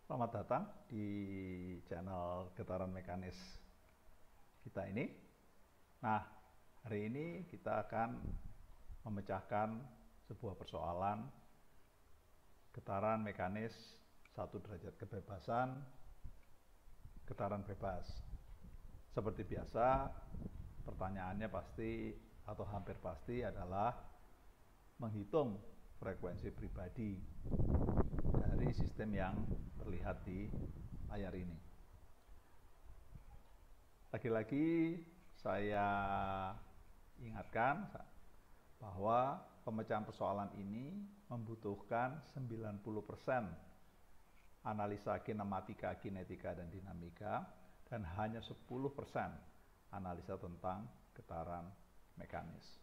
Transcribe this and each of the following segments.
Selamat datang di channel Getaran Mekanis kita ini. Nah, hari ini kita akan memecahkan sebuah persoalan getaran mekanis 1 derajat kebebasan, getaran bebas. Seperti biasa, pertanyaannya pasti atau hampir pasti adalah menghitung frekuensi pribadi dari sistem yang terlihat di layar ini. Lagi-lagi saya ingatkan bahwa pemecahan persoalan ini membutuhkan 90% analisa kinematika, kinetika, dan dinamika, dan hanya 10% analisa tentang getaran mekanis.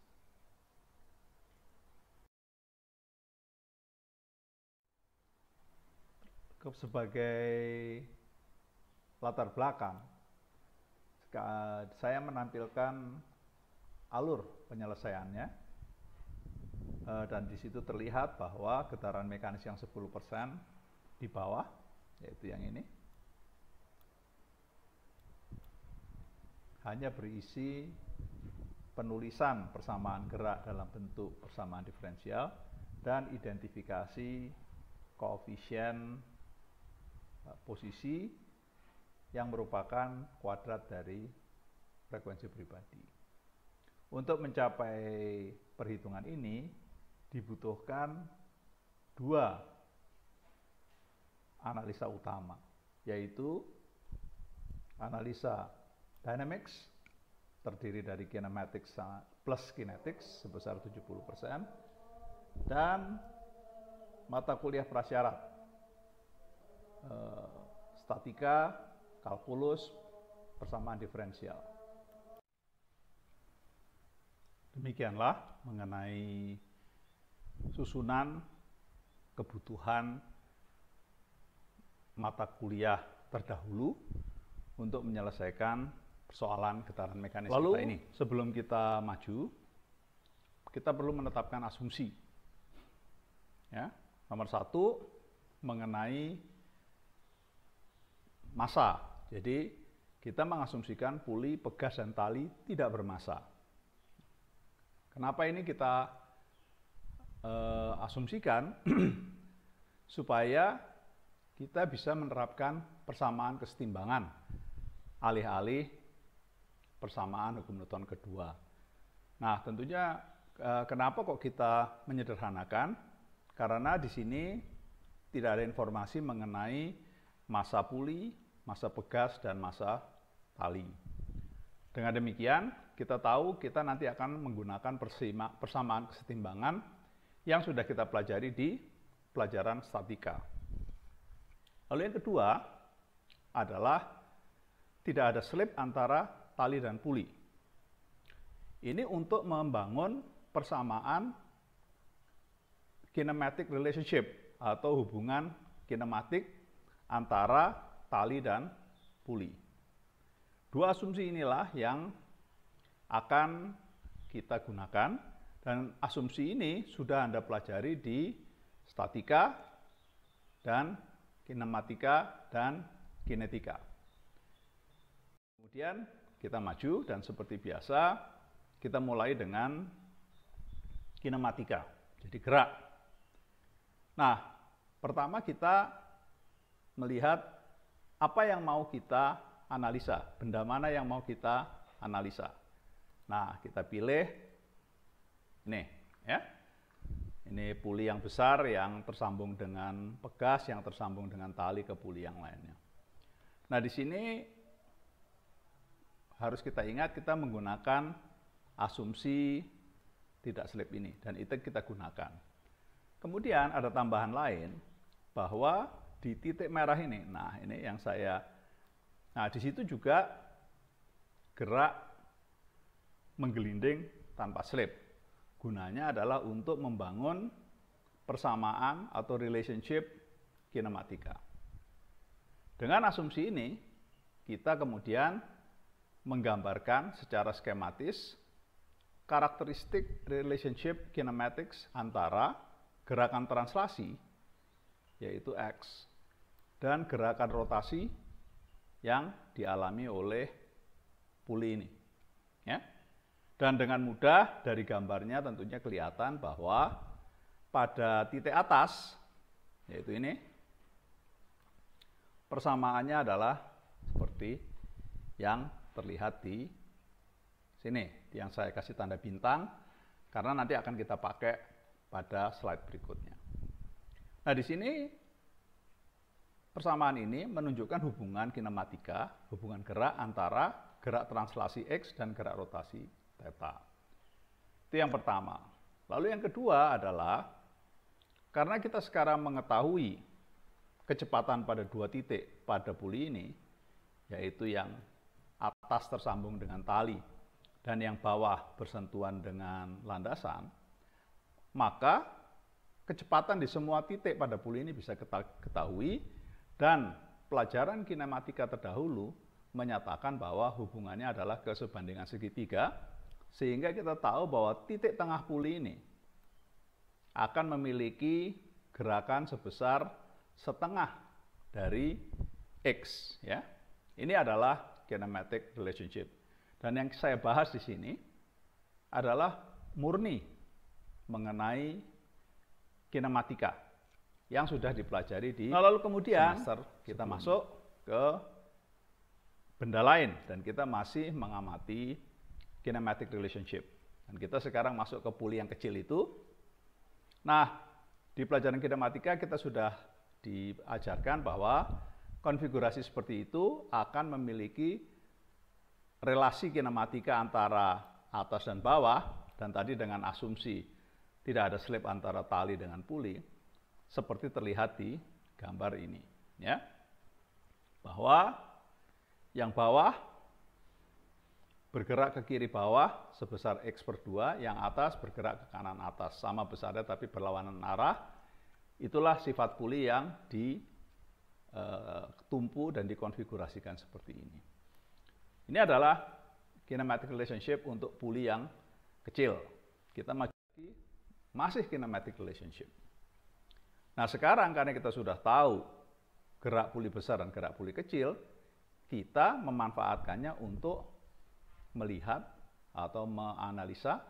Sebagai latar belakang, saya menampilkan alur penyelesaiannya, dan di situ terlihat bahwa getaran mekanis yang 10% di bawah, yaitu yang ini, hanya berisi penulisan persamaan gerak dalam bentuk persamaan diferensial dan identifikasi koefisien posisi yang merupakan kuadrat dari frekuensi pribadi. Untuk mencapai perhitungan ini dibutuhkan 2 analisa utama, yaitu analisa dynamics terdiri dari kinematics plus kinetics sebesar 70%, dan mata kuliah prasyarat statika, kalkulus, persamaan diferensial. Demikianlah mengenai susunan kebutuhan mata kuliah terdahulu untuk menyelesaikan persoalan getaran mekanis kita ini. Sebelum kita maju, kita perlu menetapkan asumsi. Ya, nomor 1 mengenai massa. Jadi kita mengasumsikan puli, pegas, dan tali tidak bermassa. Kenapa ini kita asumsikan? Supaya kita bisa menerapkan persamaan kesetimbangan alih-alih persamaan hukum Newton kedua. Nah, tentunya kenapa kok kita menyederhanakan? Karena di sini tidak ada informasi mengenai massa puli, massa pegas, dan massa tali. Dengan demikian, kita tahu kita nanti akan menggunakan persamaan kesetimbangan yang sudah kita pelajari di pelajaran statika. Lalu yang kedua adalah tidak ada slip antara tali dan puli. Ini untuk membangun persamaan kinematic relationship atau hubungan kinematik antara tali dan puli. 2 asumsi inilah yang akan kita gunakan, dan asumsi ini sudah Anda pelajari di statika dan kinematika dan kinetika. Kemudian kita maju, dan seperti biasa kita mulai dengan kinematika, jadi gerak. Nah, pertama kita melihat apa yang mau kita analisa, benda mana yang mau kita analisa. Nah, kita pilih ini, ya. Ini puli yang besar yang tersambung dengan pegas, yang tersambung dengan tali ke puli yang lainnya. Nah, di sini harus kita ingat kita menggunakan asumsi tidak slip ini, dan itu kita gunakan. Kemudian ada tambahan lain bahwa di titik merah ini, nah ini yang di situ juga gerak menggelinding tanpa slip. Gunanya adalah untuk membangun persamaan atau relationship kinematika. Dengan asumsi ini, kita kemudian menggambarkan secara skematis karakteristik relationship kinematics antara gerakan translasi, yaitu X, dan gerakan rotasi yang dialami oleh puli ini. Ya. Dan dengan mudah dari gambarnya tentunya kelihatan bahwa pada titik atas, yaitu ini, persamaannya adalah seperti yang terlihat di sini, yang saya kasih tanda bintang, karena nanti akan kita pakai pada slide berikutnya. Nah, di sini persamaan ini menunjukkan hubungan kinematika, hubungan gerak antara gerak translasi X dan gerak rotasi theta. Itu yang pertama. Lalu yang kedua adalah, karena kita sekarang mengetahui kecepatan pada dua titik pada puli ini, yaitu yang atas tersambung dengan tali dan yang bawah bersentuhan dengan landasan, maka kecepatan di semua titik pada puli ini bisa kita ketahui, dan pelajaran kinematika terdahulu menyatakan bahwa hubungannya adalah kesebandingan segitiga, sehingga kita tahu bahwa titik tengah puli ini akan memiliki gerakan sebesar setengah dari X. Ya. Ini adalah kinematic relationship. Dan yang saya bahas di sini adalah murni mengenai kinematika yang sudah dipelajari di lalu kemudian semester kita masuk ke benda lain dan kita masih mengamati kinematic relationship. Dan kita sekarang masuk ke puli yang kecil itu. Nah, di pelajaran kinematika kita sudah diajarkan bahwa konfigurasi seperti itu akan memiliki relasi kinematika antara atas dan bawah, dan tadi dengan asumsi tidak ada slip antara tali dengan puli, seperti terlihat di gambar ini. Ya. Bahwa yang bawah bergerak ke kiri bawah sebesar X per 2, yang atas bergerak ke kanan atas, sama besarnya tapi berlawanan arah. Itulah sifat puli yang ditumpu dan dikonfigurasikan seperti ini. Ini adalah kinematic relationship untuk puli yang kecil. Kita masih kinematic relationship. Nah, sekarang karena kita sudah tahu gerak puli besar dan gerak puli kecil, kita memanfaatkannya untuk melihat atau menganalisa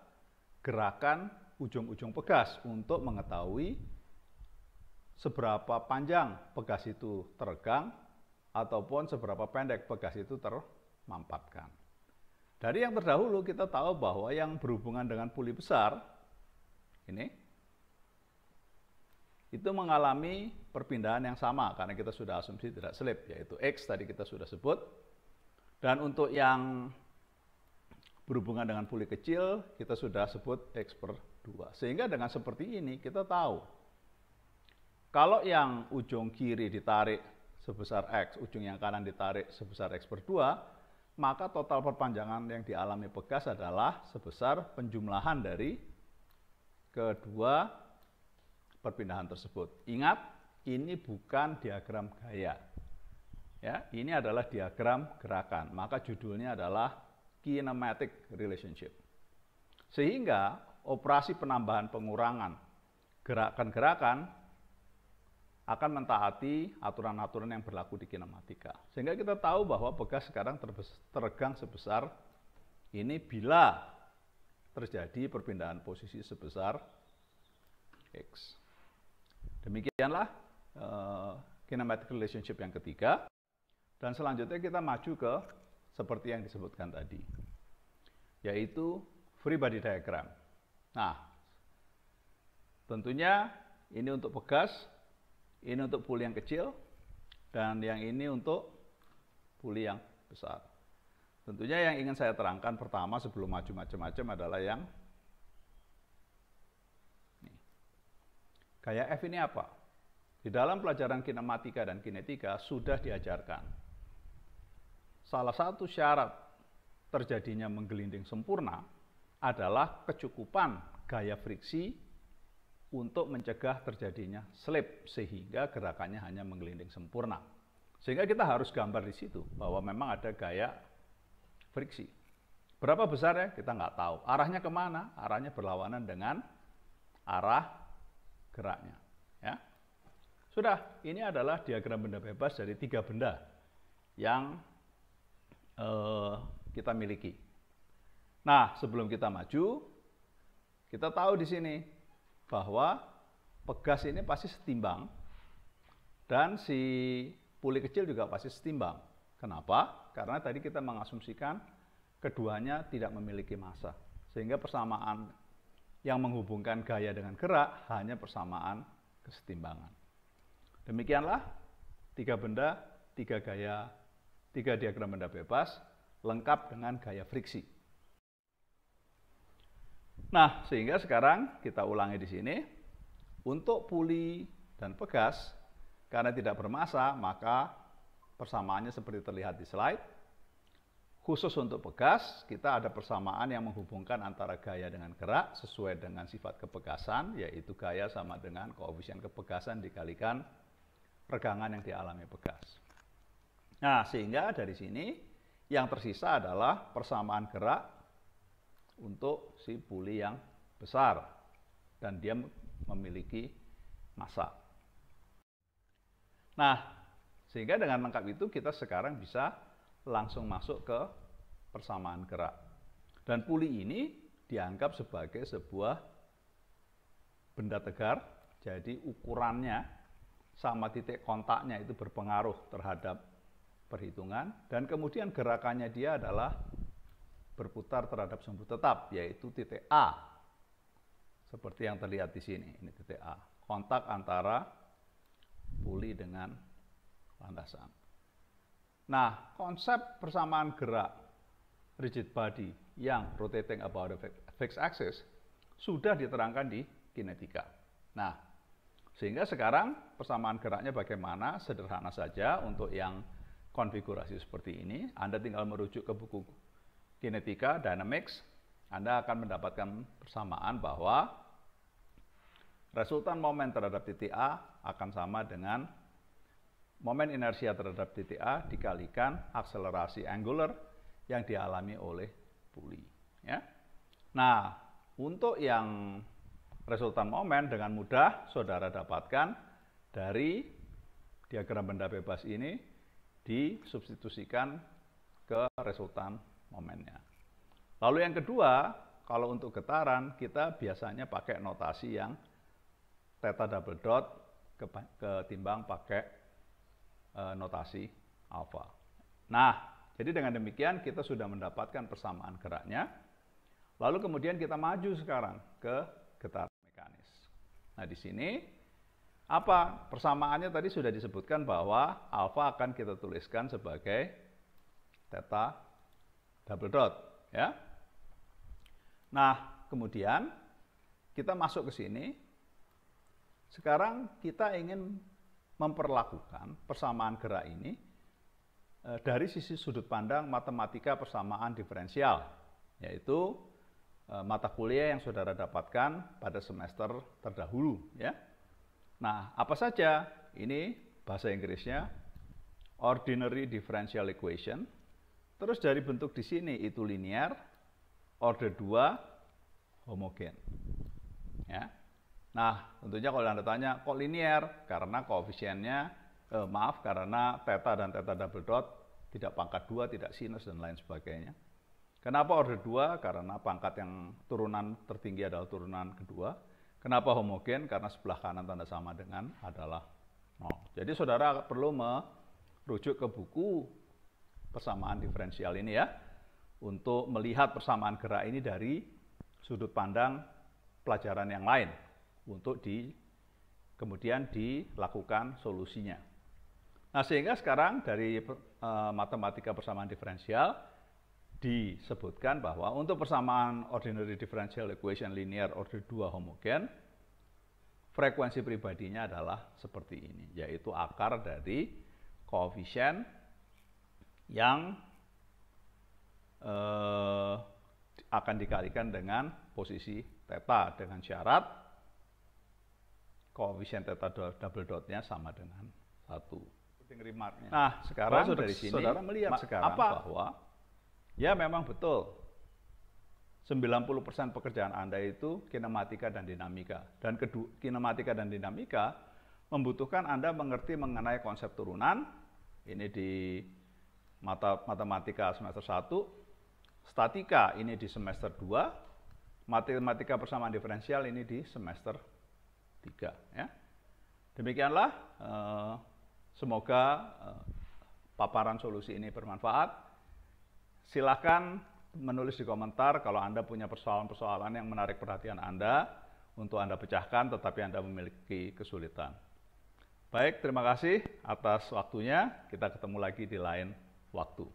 gerakan ujung-ujung pegas untuk mengetahui seberapa panjang pegas itu teregang ataupun seberapa pendek pegas itu termampatkan. Dari yang terdahulu kita tahu bahwa yang berhubungan dengan puli besar ini itu mengalami perpindahan yang sama karena kita sudah asumsi tidak slip, yaitu X tadi kita sudah sebut. Dan untuk yang berhubungan dengan puli kecil kita sudah sebut X per 2. Sehingga dengan seperti ini kita tahu kalau yang ujung kiri ditarik sebesar X, ujung yang kanan ditarik sebesar X per 2, maka total perpanjangan yang dialami pegas adalah sebesar penjumlahan dari kedua perpindahan tersebut. Ingat, ini bukan diagram gaya. Ya, ini adalah diagram gerakan. Maka judulnya adalah kinematic relationship. Sehingga operasi penambahan pengurangan gerakan-gerakan akan mentaati aturan-aturan yang berlaku di kinematika. Sehingga kita tahu bahwa pegas sekarang teregang sebesar ini bila terjadi perpindahan posisi sebesar X. Demikianlah kinematic relationship yang ketiga. Dan selanjutnya kita maju ke seperti yang disebutkan tadi, yaitu free body diagram. Nah, tentunya ini untuk pegas, ini untuk puli yang kecil, dan yang ini untuk puli yang besar. Tentunya yang ingin saya terangkan pertama sebelum maju macam-macam adalah yang ini. Gaya F ini apa? Di dalam pelajaran kinematika dan kinetika sudah diajarkan. Salah satu syarat terjadinya menggelinding sempurna adalah kecukupan gaya friksi untuk mencegah terjadinya slip sehingga gerakannya hanya menggelinding sempurna. Sehingga kita harus gambar di situ bahwa memang ada gaya friksi. Berapa besarnya kita nggak tahu. Arahnya kemana? Arahnya berlawanan dengan arah geraknya. Ya. Sudah, ini adalah diagram benda bebas dari 3 benda yang kita miliki. Nah, sebelum kita maju, kita tahu di sini bahwa pegas ini pasti setimbang dan si puli kecil juga pasti setimbang. Kenapa? Karena tadi kita mengasumsikan keduanya tidak memiliki massa. Sehingga persamaan yang menghubungkan gaya dengan gerak hanya persamaan kesetimbangan. Demikianlah 3 benda, 3 gaya, 3 diagram benda bebas lengkap dengan gaya friksi. Nah, sehingga sekarang kita ulangi di sini. Untuk puli dan pegas, karena tidak bermassa, maka persamaannya seperti terlihat di slide. Khusus untuk pegas, kita ada persamaan yang menghubungkan antara gaya dengan gerak sesuai dengan sifat kepegasan, yaitu gaya sama dengan koefisien kepegasan dikalikan regangan yang dialami pegas. Nah, sehingga dari sini yang tersisa adalah persamaan gerak untuk si puli yang besar dan dia memiliki massa. Nah, sehingga dengan lengkap itu kita sekarang bisa langsung masuk ke persamaan gerak. Dan puli ini dianggap sebagai sebuah benda tegar, jadi ukurannya sama titik kontaknya itu berpengaruh terhadap perhitungan, dan kemudian gerakannya dia adalah berputar terhadap sumbu tetap, yaitu titik A. Seperti yang terlihat di sini, ini titik A. Kontak antara puli dengan landasan. Nah, konsep persamaan gerak rigid body yang rotating about a fixed axis sudah diterangkan di kinetika. Nah, sehingga sekarang persamaan geraknya bagaimana? Sederhana saja untuk yang konfigurasi seperti ini. Anda tinggal merujuk ke buku kinetika, dynamics. Anda akan mendapatkan persamaan bahwa resultan momen terhadap titik A akan sama dengan momen inersia terhadap titik A dikalikan akselerasi angular yang dialami oleh puli. Ya. Nah, untuk yang resultan momen dengan mudah saudara dapatkan dari diagram benda bebas ini disubstitusikan ke resultan momennya. Lalu yang kedua, kalau untuk getaran kita biasanya pakai notasi yang theta double dot ketimbang pakai notasi alfa. Nah, jadi dengan demikian kita sudah mendapatkan persamaan geraknya. Lalu kemudian kita maju sekarang ke getaran mekanis. Nah, di sini apa? Persamaannya tadi sudah disebutkan bahwa alfa akan kita tuliskan sebagai theta double dot, ya. Nah, kemudian kita masuk ke sini. Sekarang kita ingin memperlakukan persamaan gerak ini dari sisi sudut pandang matematika persamaan diferensial, yaitu mata kuliah yang saudara dapatkan pada semester terdahulu, ya. Nah, apa saja? Ini bahasa Inggrisnya ordinary differential equation. Terus dari bentuk di sini itu linear, order 2 homogen. Ya. Nah, tentunya kalau Anda tanya kok linear? Karena koefisiennya karena theta dan theta double dot tidak pangkat 2, tidak sinus dan lain sebagainya. Kenapa order 2? Karena pangkat yang turunan tertinggi adalah turunan kedua. Kenapa homogen? Karena sebelah kanan tanda sama dengan adalah 0. Jadi saudara perlu merujuk ke buku persamaan diferensial ini ya, untuk melihat persamaan gerak ini dari sudut pandang pelajaran yang lain, untuk kemudian dilakukan solusinya. Nah, sehingga sekarang dari matematika persamaan diferensial disebutkan bahwa untuk persamaan ordinary differential equation linear order 2 homogen, frekuensi pribadinya adalah seperti ini, yaitu akar dari koefisien yang akan dikalikan dengan posisi theta dengan syarat koefisien theta double dotnya sama dengan 1. Nah, sekarang dari sini saudara melihat sekarang bahwa ya memang betul 90% pekerjaan Anda itu kinematika dan dinamika. Dan kinematika dan dinamika membutuhkan Anda mengerti mengenai konsep turunan, ini di matematika semester 1, statika ini di semester 2, matematika persamaan diferensial ini di semester 3. Ya. Demikianlah, semoga paparan solusi ini bermanfaat. Silakan menulis di komentar kalau Anda punya persoalan-persoalan yang menarik perhatian Anda untuk Anda pecahkan tetapi Anda memiliki kesulitan. Baik, terima kasih atas waktunya. Kita ketemu lagi di lain waktu.